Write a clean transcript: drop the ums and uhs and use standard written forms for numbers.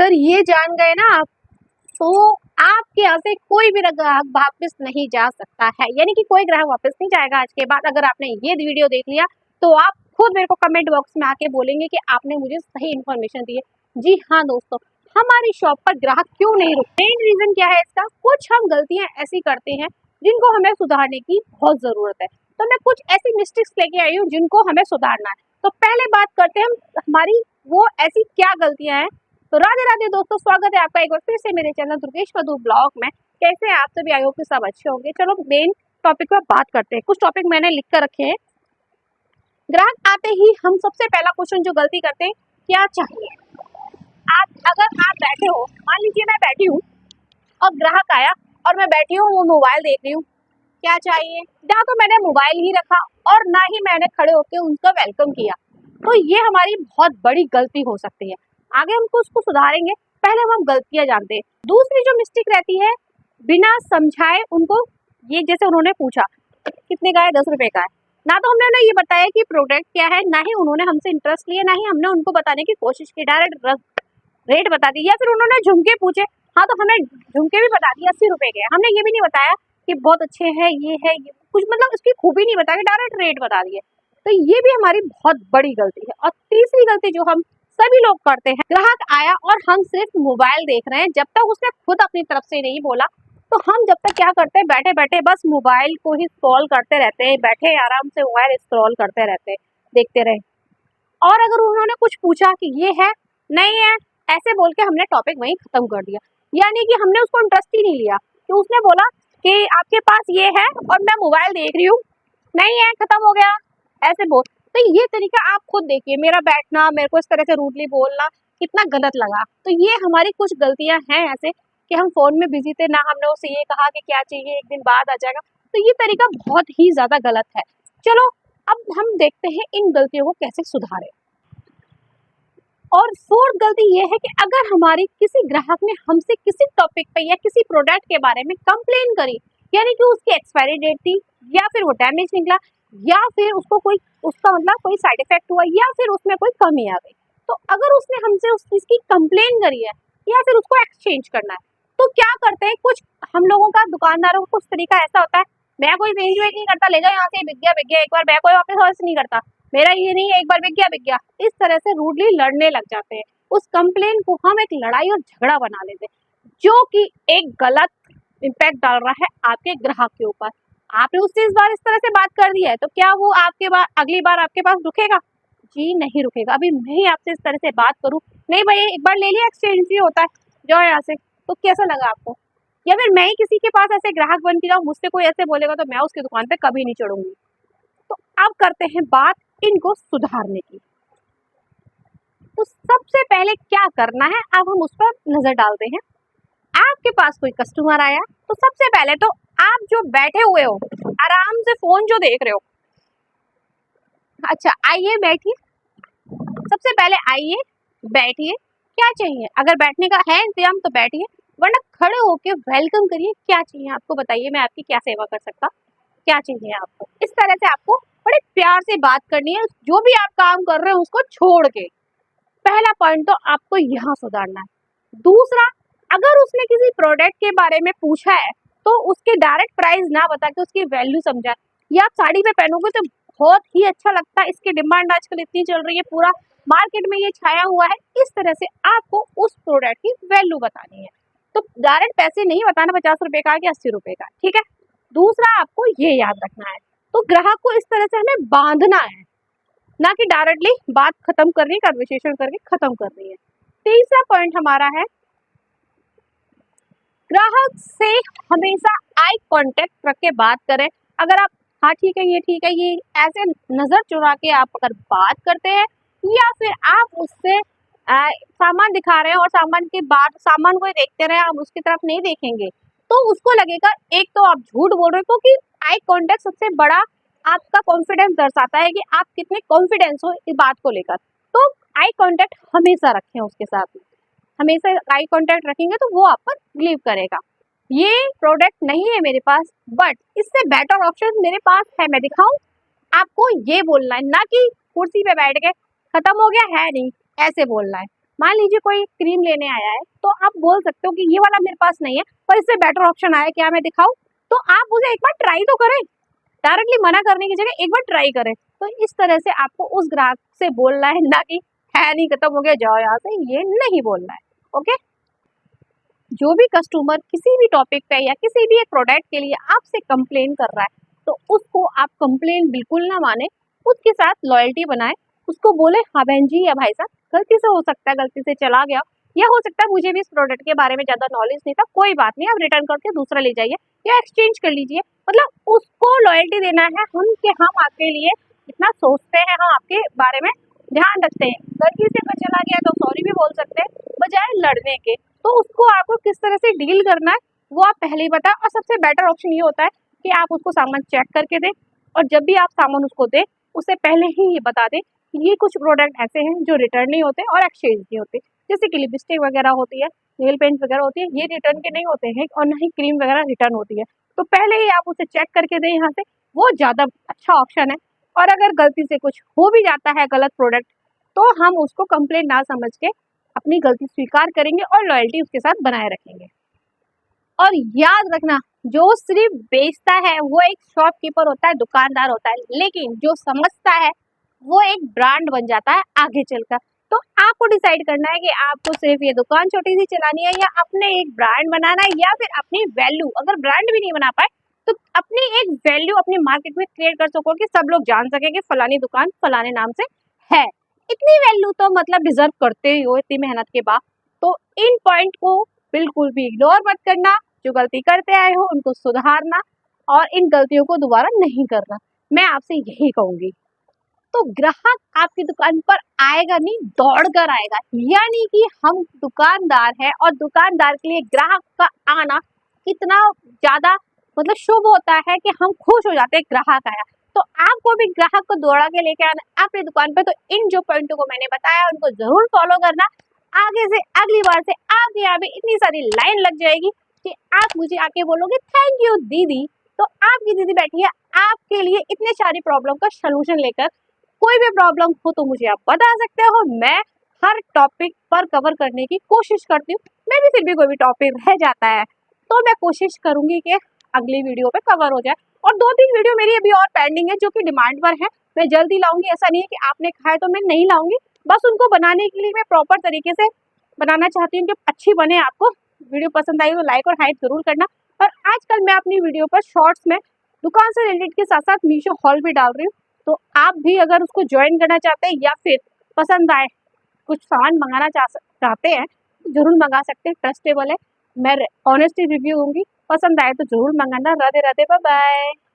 अगर ये जान गए ना आप, तो आपके यहाँ से कोई भी ग्राहक वापस नहीं जा सकता है, यानी कि कोई ग्राहक वापस नहीं जाएगा आज के बाद। अगर आपने ये वीडियो देख लिया तो आप खुद मेरे को कमेंट बॉक्स में आके बोलेंगे कि आपने मुझे सही इन्फॉर्मेशन दी है। जी हाँ दोस्तों, हमारी शॉप पर ग्राहक क्यों नहीं रुकते, मेन रीजन क्या है इसका? कुछ हम गलतियां ऐसी करते हैं जिनको हमें सुधारने की बहुत जरूरत है। तो मैं कुछ ऐसी मिस्टेक्स लेके आई हूँ जिनको हमें सुधारना है। तो पहले बात करते हैं हम हमारी वो ऐसी क्या गलतियां हैं। तो राधे राधे दोस्तों, स्वागत है आपका एक बार फिर से मेरे चैनल दुर्गेश मधु ब्लॉग में। कैसे हैं आप सभी? आई होप कि सब अच्छे होंगे। चलो मेन टॉपिक पर बात करते हैं। कुछ टॉपिक मैंने लिख कर रखे हैं। ग्राहक आते ही हम सबसे पहला क्वेश्चन जो गलती करते हैं, क्या चाहिए। अगर आप बैठे हो, मान लीजिए मैं बैठी हूँ और ग्राहक आया और मैं बैठी हूँ, वो मोबाइल देख रही हूँ, क्या चाहिए? या तो मैंने मोबाइल ही रखा और ना ही मैंने खड़े होकर उनका वेलकम किया, तो ये हमारी बहुत बड़ी गलती हो सकती है। आगे हमको उसको सुधारेंगे, पहले हम गलतियां जानते हैं। दूसरी जो मिस्टेक रहती है, बिना समझाए उनको, ये जैसे उन्होंने पूछा कितने का है, 10 रुपए का है, ना तो हमने उन्हें ये बताया कि प्रोडक्ट क्या है, ना ही उन्होंने हमसे इंटरेस्ट लिया, ना ही हमने उनको बताने की कोशिश की, डायरेक्ट रेट बता दी। या फिर उन्होंने झुमके पूछे, हाँ तो हमें झुमके भी बता दिए 80 रुपए के, हमने ये भी नहीं बताया कि बहुत अच्छे हैं, ये है, ये कुछ मतलब उसकी खूबी नहीं बताया, डायरेक्ट रेट बता दिए। तो ये भी हमारी बहुत बड़ी गलती है। और तीसरी गलती जो हम सभी लोग करते हैं, ग्राहक आया और हम सिर्फ मोबाइल देख रहे हैं, जब तक उसने खुद अपनी तरफ से नहीं बोला, तो हम जब तक क्या करते हैं, बैठे बैठे बस मोबाइल को ही स्क्रॉल करते रहते हैं, बैठे आराम से मोबाइल स्क्रॉल करते रहते हैं, देखते रहे। और अगर उन्होंने कुछ पूछा कि ये है, नहीं है, ऐसे बोल के हमने टॉपिक वहीं खत्म कर दिया, यानी कि हमने उसको इंटरेस्ट ही नहीं लिया। कि उसने बोला कि आपके पास ये है और मैं मोबाइल देख रही हूँ, नहीं है, खत्म हो गया, ऐसे बोल। तो ये तरीका आप खुद देखिए, मेरा बैठना, मेरे को इस तरह से रूडली बोलना कितना गलत लगा। तो ये हमारी कुछ गलतियां हैं ऐसे कि हम फोन में बिजी थे, ना हमने उससे ये कहा कि क्या चाहिए, एक दिन बाद आ जाएगा। तो ये तरीका बहुत ही ज्यादा गलत है। चलो अब हम देखते हैं इन गलतियों को कैसे सुधारें। और फोर्थ गलती ये है कि अगर हमारी किसी ग्राहक ने हमसे किसी टॉपिक पे या किसी प्रोडक्ट के बारे में कंप्लेन करी, यानी कि उसकी एक्सपायरी डेट थी, या फिर वो डैमेज निकला, या फिर उसको कोई उसका मतलब कोई साइड इफेक्ट हुआ, या फिर उसमें कोई कमी आ गई, तो अगर उसने हमसे उस चीज की कंप्लेन करी है या फिर उसको एक्सचेंज करना है, तो क्या करते हैं कुछ हम लोगों का, दुकानदारों का कुछ तरीका ऐसा होता है, मैं कोई चेंज वेज नहीं करता, ले जाओ यहाँ से, बिक गया एक बार, मैं कोई वापस नहीं करता, मेरा ये नहीं है, एक बार बिक गया। इस तरह से रूडली लड़ने लग जाते हैं। उस कंप्लेन को हम एक लड़ाई और झगड़ा बना लेते हैं, जो कि एक गलत इम्पैक्ट डाल रहा है आपके ग्राहक के ऊपर। आपने उससे इस बार इस तरह से बात कर दी है, तो क्या वो आपके बार अगली बार आपके पास रुकेगा? जी नहीं रुकेगा। अभी मैं ही आपसे इस तरह से बात करूं, नहीं भाई एक बार ले लिया, एक्सचेंज भी होता है, जाओ यहाँ से, तो कैसा लगा आपको? या फिर मैं ही किसी के पास ऐसे ग्राहक बन के जाऊँ, मुझसे कोई ऐसे बोलेगा तो मैं उसकी दुकान पे कभी नहीं चढ़ूंगी। तो अब करते हैं बात इनको सुधारने की। तो सबसे पहले क्या करना है, अब हम उस पर नजर डालते हैं। आपके पास कोई कस्टमर आया, तो सबसे पहले तो आप जो बैठे हुए हो, आराम से फोन जो देख रहे हो, अच्छा आइए बैठिए, सबसे पहले आइए बैठिए, क्या चाहिए, अगर बैठने का है इंतजाम तो बैठिए, वरना खड़े होके वेलकम करिए, क्या चाहिए आपको, बताइए मैं आपकी क्या सेवा कर सकता, क्या चाहिए आपको। इस तरह से आपको बड़े प्यार से बात करनी है, जो भी आप काम कर रहे हो उसको छोड़ के। पहला पॉइंट तो आपको यहाँ सुधारना है। दूसरा, अगर उसने किसी प्रोडक्ट के बारे में पूछा है, तो उसके डायरेक्ट प्राइस ना बता के उसकी वैल्यू समझाए। ये आप साड़ी पे पहनोगे तो बहुत ही अच्छा लगता है, इसकी डिमांड आजकल इतनी चल रही है, पूरा मार्केट में ये छाया हुआ है। इस तरह से आपको उस प्रोडक्ट की वैल्यू बतानी है। तो डायरेक्ट पैसे नहीं बताना 50 रुपए का कि 80 रुपए का, ठीक है। दूसरा आपको ये याद रखना है, तो ग्राहक को इस तरह से हमें बांधना है, ना कि डायरेक्टली बात खत्म करनी, कन्वर्सेशन करके खत्म करनी है। तीसरा पॉइंट हमारा है, ग्राहक से हमेशा आई कांटेक्ट रख के बात करें। अगर आप हाँ ठीक है, ये ठीक है, ये ऐसे नजर चुरा के आप अगर बात करते हैं, या फिर आप उससे सामान दिखा रहे हैं और सामान के बाद सामान को देखते रहे, आप उसकी तरफ नहीं देखेंगे, तो उसको लगेगा एक तो आप झूठ बोल रहे हो, क्योंकि आई कांटेक्ट सबसे बड़ा आपका कॉन्फिडेंस दर्शाता है कि आप कितने कॉन्फिडेंस हो इस बात को लेकर। तो आई कांटेक्ट हमेशा रखें उसके साथ में, हमेशा आई कांटेक्ट रखेंगे तो वो आप पर बिलीव करेगा। ये प्रोडक्ट नहीं है मेरे पास, बट इससे बेटर ऑप्शन मेरे पास है, मैं दिखाऊं आपको, ये बोलना है, ना कि कुर्सी पे बैठ के खत्म हो गया है नहीं, ऐसे बोलना है। मान लीजिए कोई क्रीम लेने आया है, तो आप बोल सकते हो कि ये वाला मेरे पास नहीं है पर इससे बेटर ऑप्शन आया, क्या मैं दिखाऊं? तो आप उसे एक बार ट्राई तो करें, डायरेक्टली मना करने की जगह एक बार ट्राई करें। तो इस तरह से आपको उस ग्राहक से बोलना है, ना कि है नहीं खत्म हो गया जाओ यहाँ से, ये नहीं बोलना है। ओके, जो भी कस्टमर किसी भी टॉपिक पे या किसी भी एक प्रोडक्ट के लिए आपसे कंप्लेन कर रहा है, तो उसको आप कंप्लेन बिल्कुल ना माने, उसके साथ लॉयल्टी बनाए, उसको बोले हाँ बहन जी या भाई साहब गलती से हो सकता है, गलती से चला गया, या हो सकता है मुझे भी इस प्रोडक्ट के बारे में ज्यादा नॉलेज नहीं था, कोई बात नहीं, आप रिटर्न करके दूसरा ले जाइए या एक्सचेंज कर लीजिए। मतलब उसको लॉयल्टी देना है हम, कि हम आपके लिए इतना सोचते हैं, हम आपके बारे में ध्यान रखते हैं। गलती से अगर चला गया तो सॉरी भी बोल सकते हैं, बजाय लड़ने के। तो उसको आपको किस तरह से डील करना है वो आप पहले ही बताएं। और सबसे बेटर ऑप्शन ये होता है कि आप उसको सामान चेक करके दें, और जब भी आप सामान उसको दें उससे पहले ही ये बता दें कि ये कुछ प्रोडक्ट ऐसे हैं जो रिटर्न नहीं होते और एक्सचेंज नहीं होते। जैसे कि लिपस्टिक वगैरह होती है, नेल पेंट वगैरह होती है, ये रिटर्न के नहीं होते हैं, और ना ही क्रीम वगैरह रिटर्न होती है। तो पहले ही आप उसे चेक करके दें यहाँ से, वो ज़्यादा अच्छा ऑप्शन है। और अगर गलती से कुछ हो भी जाता है गलत प्रोडक्ट, तो हम उसको कंप्लेंट ना समझ के अपनी गलती स्वीकार करेंगे और लॉयल्टी उसके साथ बनाए रखेंगे। और याद रखना, जो सिर्फ बेचता है वो एक शॉपकीपर होता है, दुकानदार होता है, लेकिन जो समझता है वो एक ब्रांड बन जाता है आगे चलकर। तो आपको डिसाइड करना है कि आपको सिर्फ ये दुकान छोटी सी चलानी है, या अपने एक ब्रांड बनाना है, या फिर अपनी वैल्यू, अगर ब्रांड भी नहीं बना पाए तो अपनी एक वैल्यू अपने मार्केट में क्रिएट कर सको कि सब लोग जान सके कि फलानी दुकान फलाने नाम से है। इतनी वैल्यू तो मतलब डिजर्व करते ही हो इतनी मेहनत के बाद। तो इन पॉइंट को बिल्कुल भी इग्नोर मत करना, जो गलती करते आए हो उनको सुधारना, और इन गलतियों को दोबारा नहीं करना, मैं आपसे यही कहूंगी। तो ग्राहक आपकी दुकान पर आएगा नहीं, दौड़ कर आएगा। यानी कि हम दुकानदार हैं और दुकानदार के लिए ग्राहक का आना कितना ज्यादा मतलब शुभ होता है कि हम खुश हो जाते हैं ग्राहक आया। तो आपको भी ग्राहक को दौड़ा के लेके आना आपकी दुकान पे। तो इन जो पॉइंटों को मैंने बताया उनको जरूर फॉलो करना। आगे से अगली बार से आपके यहाँ पे इतनी सारी लाइन लग जाएगी कि आप मुझे आके बोलोगे थैंक यू दीदी। तो आपकी दीदी बैठी है आपके लिए इतने सारी प्रॉब्लम का सोल्यूशन लेकर। कोई भी प्रॉब्लम हो तो मुझे आप बता सकते हो, मैं हर टॉपिक पर कवर करने की कोशिश करती हूँ। मैं भी फिर भी कोई भी टॉपिक रह जाता है तो मैं कोशिश करूंगी कि अगली वीडियो पे कवर हो जाए। और 2-3 वीडियो मेरी अभी और पेंडिंग है जो कि डिमांड पर है, मैं जल्दी लाऊंगी। ऐसा नहीं है कि आपने खाए तो मैं नहीं लाऊंगी, बस उनको बनाने के लिए मैं प्रॉपर तरीके से बनाना चाहती हूँ कि अच्छी बने। आपको वीडियो पसंद आई तो लाइक और हाइप जरूर करना। और आजकल मैं अपनी वीडियो पर शॉर्ट्स में दुकान से रिलेटेड के साथ साथ मीशो हॉल भी डाल रही हूँ। तो आप भी अगर उसको ज्वाइन करना चाहते हैं या फिर पसंद आए कुछ सामान मंगाना चाहते हैं तो जरूर मंगा सकते हैं, ट्रस्टेबल है। मैं ऑनेस्टली रिव्यू दूंगी, पसंद आए तो जरूर मंगाना। Radhe Radhe, bye bye.